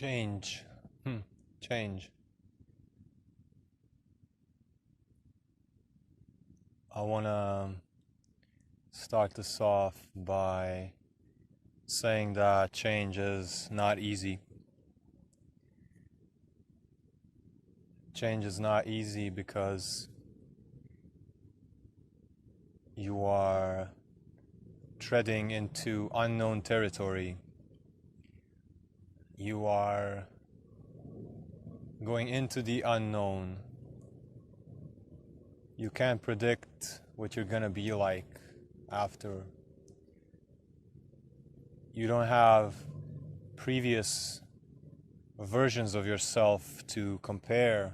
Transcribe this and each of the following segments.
Change. Change. I want to start this off by saying that change is not easy. Change is not easy because you are treading into unknown territory. You are going into the unknown. You can't predict what you're gonna be like after. You don't have previous versions of yourself to compare,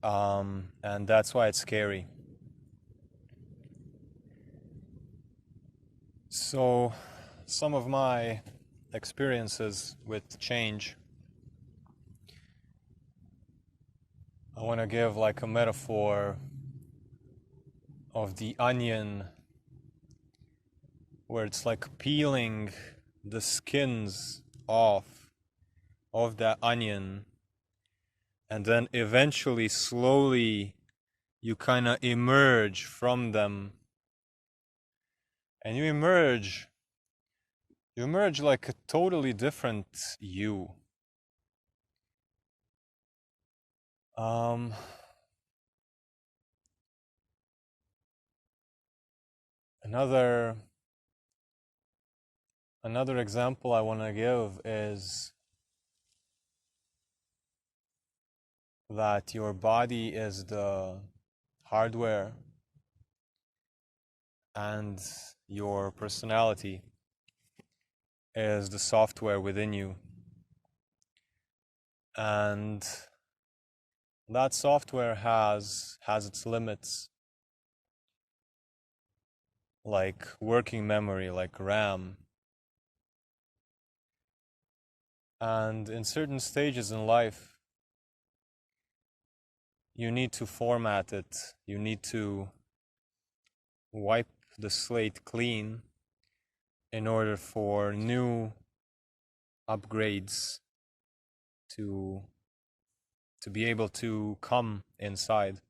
and that's why it's scary. So, some of my experiences with change, I want to give like a metaphor of the onion, where it's like peeling the skins off of that onion, and then eventually slowly you kind of emerge from them, and you emerge like a totally different you. Another example I want to give is that your body is the hardware and your personality is the software within you. And that software has its limits, like working memory, like RAM. And in certain stages in life, you need to format it. You need to wipe the slate clean in order for new upgrades to be able to come inside.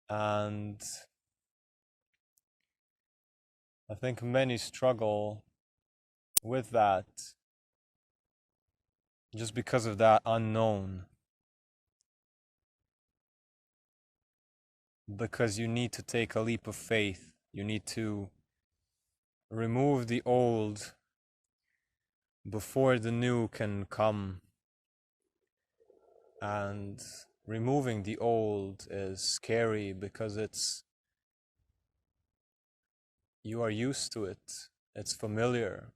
And I think many struggle with that just because of that unknown. Because you need to take a leap of faith. You need to remove the old before the new can come. And removing the old is scary because you are used to it. It's familiar.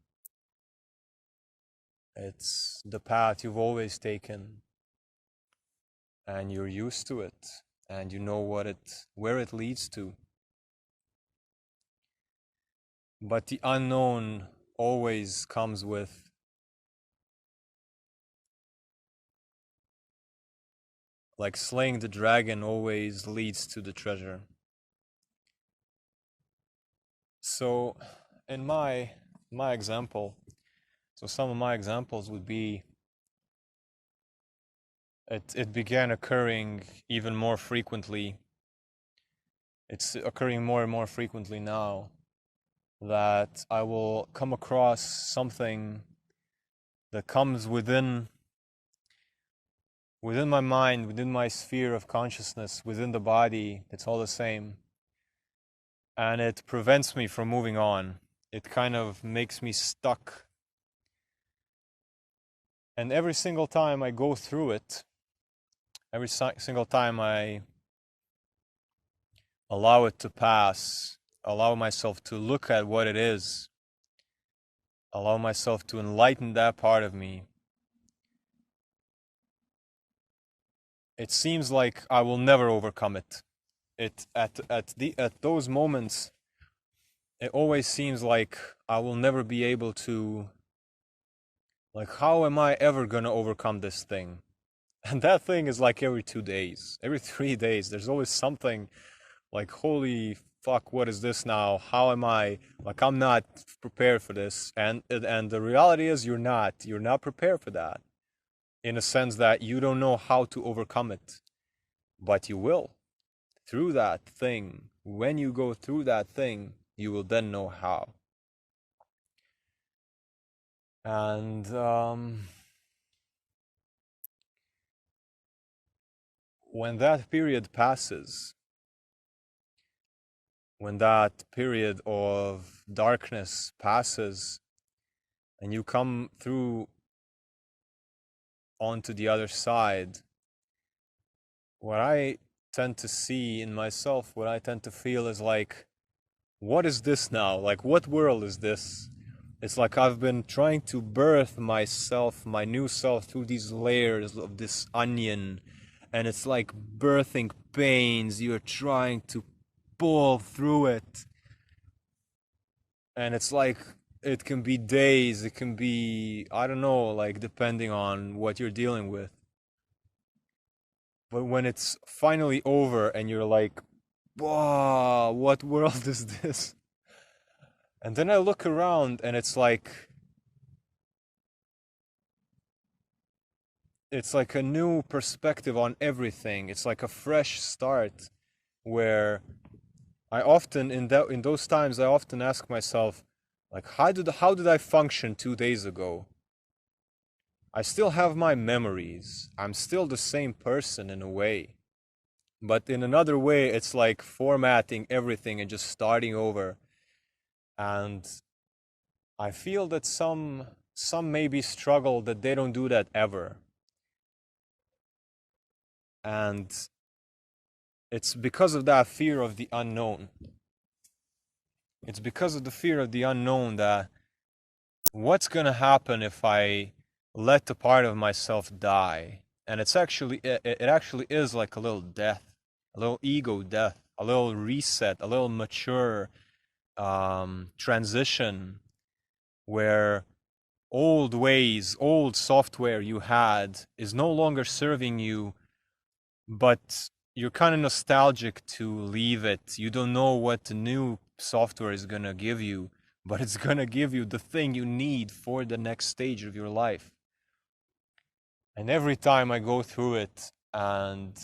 It's the path you've always taken, and you're used to it, and you know where it leads to. But the unknown always comes with like slaying the dragon always leads to the treasure. So in my example, so some of my examples would be it began occurring even more frequently. It's occurring more and more frequently now that I will come across something that comes within my mind, within my sphere of consciousness, within the body. It's all the same. And it prevents me from moving on. It kind of makes me stuck. And every single time I go through it, every single time I allow it to pass, allow myself to look at what it is, allow myself to enlighten that part of me, it seems like I will never overcome it. At those moments, it always seems like I will never be able to, like, how am I ever gonna overcome this thing? And that thing is like every 2 days, every 3 days, there's always something like, holy fuck, what is this now? How am I, like, I'm not prepared for this. And the reality is you're not prepared for that, in a sense that you don't know how to overcome it, but you will. Through that thing, when you go through that thing, you will then know how. And when that period passes, when that period of darkness passes, and you come through onto the other side, what I tend to see in myself, what I tend to feel is like, what is this now? Like, what world is this? It's like I've been trying to birth myself, my new self, through these layers of this onion, and it's like birthing pains. You're trying to pull through it, and it's like it can be days, it can be, I don't know, like depending on what you're dealing with. But when it's finally over and you're like, whoa, what world is this? And then I look around and it's like a new perspective on everything. It's like a fresh start, where I often in those times I often ask myself, like, how did I function 2 days ago? I still have my memories. I'm still the same person in a way. But in another way, it's like formatting everything and just starting over. And I feel that some maybe struggle that they don't do that ever. And it's because of that fear of the unknown. It's because of the fear of the unknown that what's going to happen if I let a part of myself die? And it actually is like a little death, a little ego death, a little reset, a little mature transition, where old ways, old software you had is no longer serving you, but you're kind of nostalgic to leave it. You don't know what the new software is going to give you, but it's going to give you the thing you need for the next stage of your life. And every time I go through it, and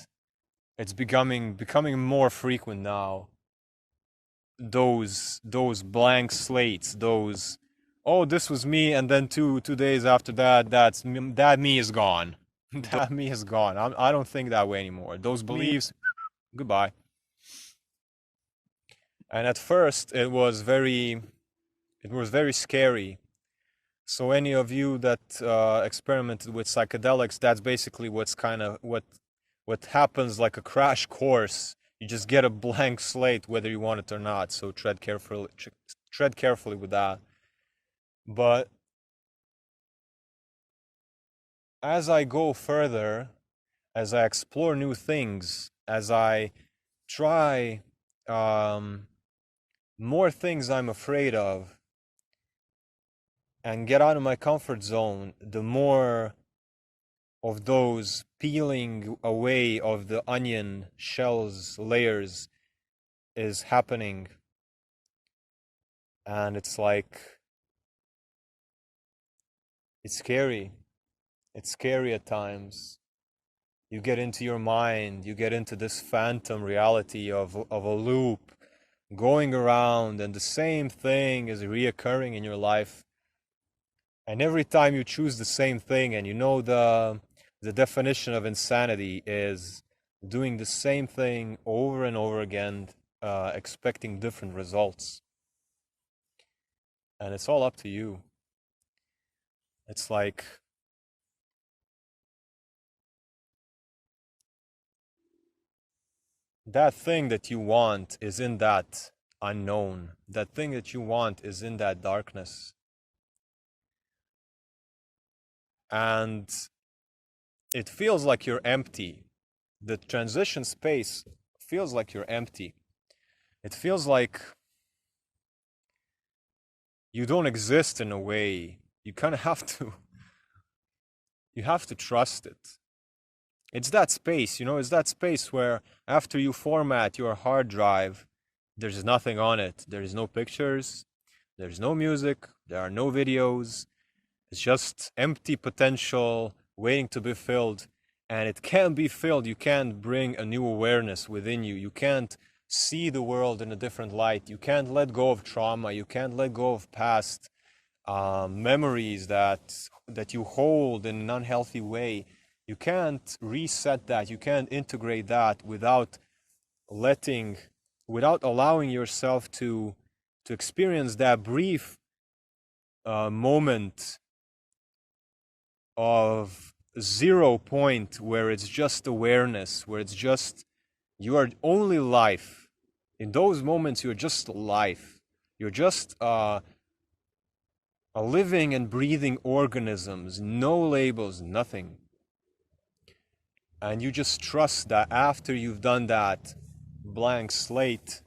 it's becoming more frequent now, those blank slates, those, oh, this was me, and then 2 days after that, that me is gone. That me is gone. I don't think that way anymore. Those beliefs, goodbye. And at first it was very scary. So any of you that experimented with psychedelics, that's basically what happens, like a crash course. You just get a blank slate whether you want it or not. So tread carefully with that. But as I go further, as I explore new things, as I try more things I'm afraid of, and get out of my comfort zone, the more of those peeling away of the onion shells, layers, is happening. And it's like, it's scary. It's scary at times. You get into your mind, you get into this phantom reality of a loop going around, and the same thing is reoccurring in your life. And every time you choose the same thing, and you know the definition of insanity is doing the same thing over and over again, expecting different results. And it's all up to you. It's like that thing that you want is in that unknown. That thing that you want is in that darkness. And it feels like you're empty. The transition space feels like you're empty. It feels like you don't exist in a way. You kind of have to, you have to trust it. It's that space, it's that space where after you format your hard drive, there's nothing on it. There's no pictures, there's no music, there are no videos. It's just empty potential waiting to be filled. And it can't be filled. You can't bring a new awareness within you. You can't see the world in a different light. You can't let go of trauma. You can't let go of past memories that you hold in an unhealthy way. You can't reset that. You can't integrate that without allowing yourself to experience that brief moment of 0 point where it's just awareness, where it's just you are only life. In those moments, you're just life. You're just a living and breathing organisms, no labels, nothing. And you just trust that after you've done that blank slate,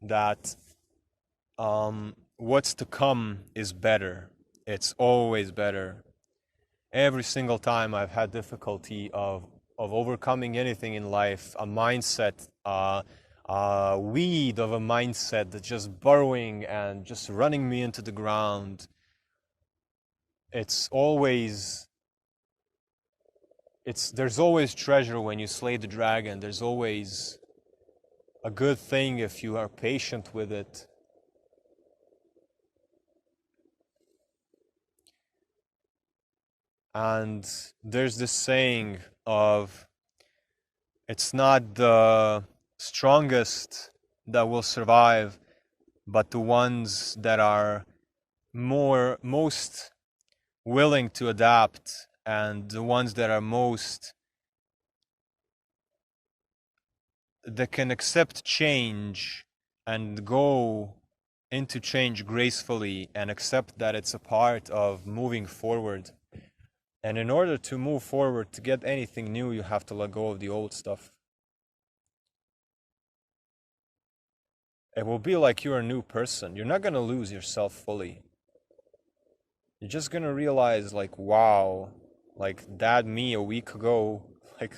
that what's to come is better. It's always better. Every single time I've had difficulty of overcoming anything in life, a mindset, a weed of a mindset that's just burrowing and just running me into the ground. There's always treasure when you slay the dragon. There's always a good thing if you are patient with it. And there's this saying of, it's not the strongest that will survive, but the ones that are most willing to adapt, and the ones that can accept change and go into change gracefully and accept that it's a part of moving forward. And in order to move forward, to get anything new, you have to let go of the old stuff. It will be like you're a new person. You're not going to lose yourself fully. You're just going to realize, like, wow, like that me a week ago, like,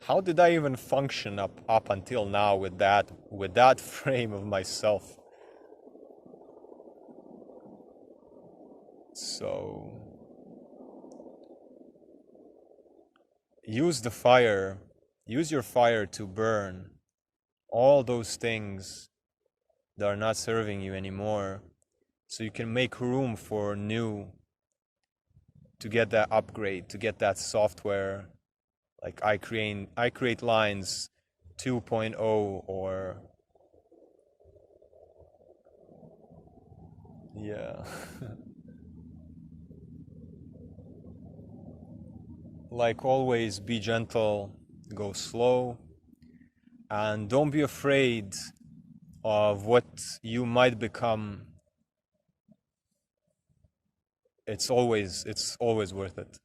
how did I even function up until now with that frame of myself? So use your fire to burn all those things that are not serving you anymore, so you can make room for new, to get that upgrade, to get that software. Like I create lines 2.0 or yeah. Like always, be gentle, go slow, and don't be afraid of what you might become. It's always worth it.